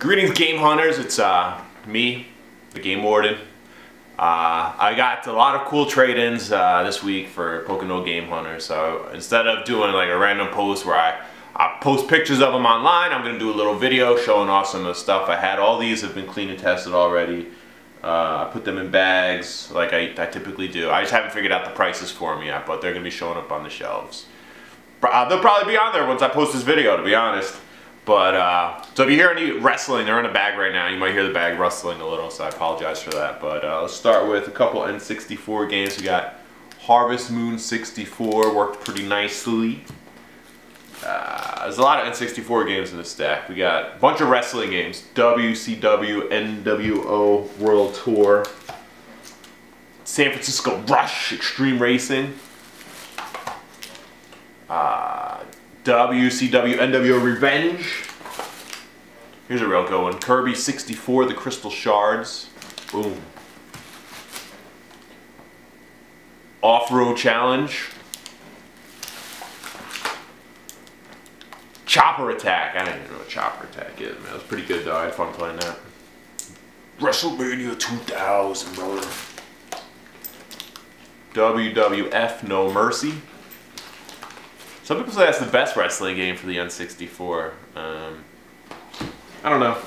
Greetings, game hunters. It's me, the Game Warden. I got a lot of cool trade-ins this week for Pocono Game Hunter. So instead of doing like a random post where I post pictures of them online, I'm gonna do a little video showing off some of the stuff I had. All these have been cleaned and tested already. I put them in bags like I typically do. I just haven't figured out the prices for them yet, but they're gonna be showing up on the shelves. They'll probably be on there once I post this video, to be honest. But, so if you hear any wrestling, they're in a bag right now. You might hear the bag rustling a little, so I apologize for that. But let's start with a couple N64 games. We got Harvest Moon 64, worked pretty nicely. There's a lot of N64 games in this stack. We got a bunch of wrestling games. WCW, NWO World Tour, San Francisco Rush, Extreme Racing, WCW NWO Revenge. Here's a real good one. Kirby 64, The Crystal Shards. Boom. Off-Road Challenge. Chopper Attack. I don't even know what Chopper Attack is, man. It was pretty good though. I had fun playing that. WrestleMania 2000, brother. WWF No Mercy. Some people say that's the best wrestling game for the N64. I don't know.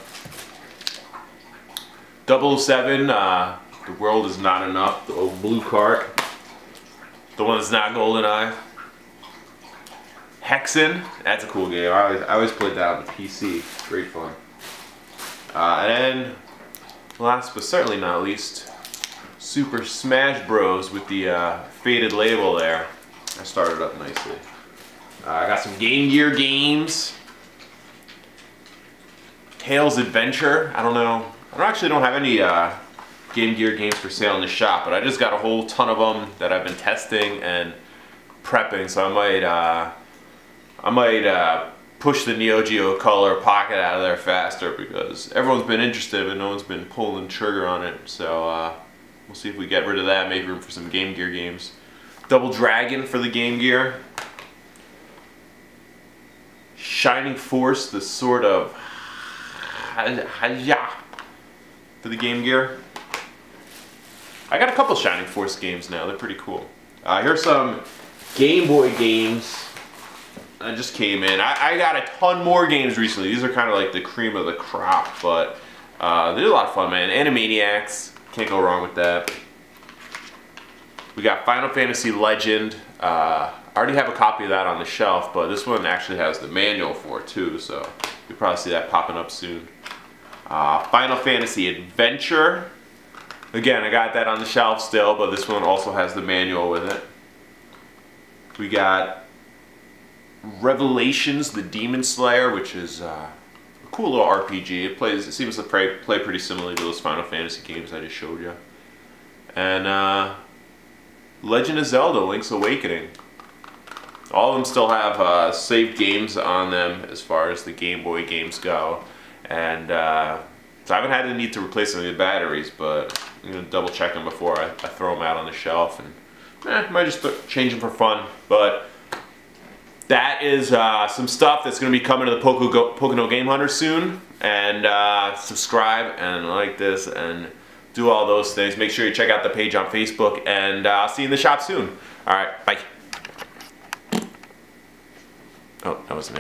007, The World Is Not Enough, the old blue card. The one that's not GoldenEye. Hexen, that's a cool game. I always played that on the PC. Great fun. And then, last but certainly not least, Super Smash Bros. With the faded label there. I started up nicely. I got some Game Gear games. Tails Adventure. I don't know. I actually don't have any Game Gear games for sale in the shop, but I just got a whole ton of them that I've been testing and prepping. So I might push the Neo Geo Color Pocket out of there faster because everyone's been interested, but no one's been pulling the trigger on it. So we'll see if we get rid of that. Make room for some Game Gear games. Double Dragon for the Game Gear. Shining Force, the Sword of Haja for the Game Gear. I got a couple Shining Force games now. They're pretty cool. Here's some Game Boy games that just came in. I got a ton more games recently. These are kind of like the cream of the crop, but they're a lot of fun, man. Animaniacs, can't go wrong with that. We got Final Fantasy Legend. I already have a copy of that on the shelf, but this one actually has the manual for it too, so you'll probably see that popping up soon. Final Fantasy Adventure. Again, I got that on the shelf still, but this one also has the manual with it. We got Revelations, the Demon Slayer, which is a cool little RPG. It seems to play pretty similarly to those Final Fantasy games I just showed you. And Legend of Zelda: Link's Awakening. All of them still have saved games on them as far as the Game Boy games go. And so I haven't had the need to replace any of the batteries, but I'm going to double check them before I throw them out on the shelf. And might just change them for fun. But that is some stuff that's going to be coming to the Pocono Game Hunter soon. And subscribe and like this and do all those things. Make sure you check out the page on Facebook, and I'll see you in the shop soon. Alright, bye. Oh, that wasn't it.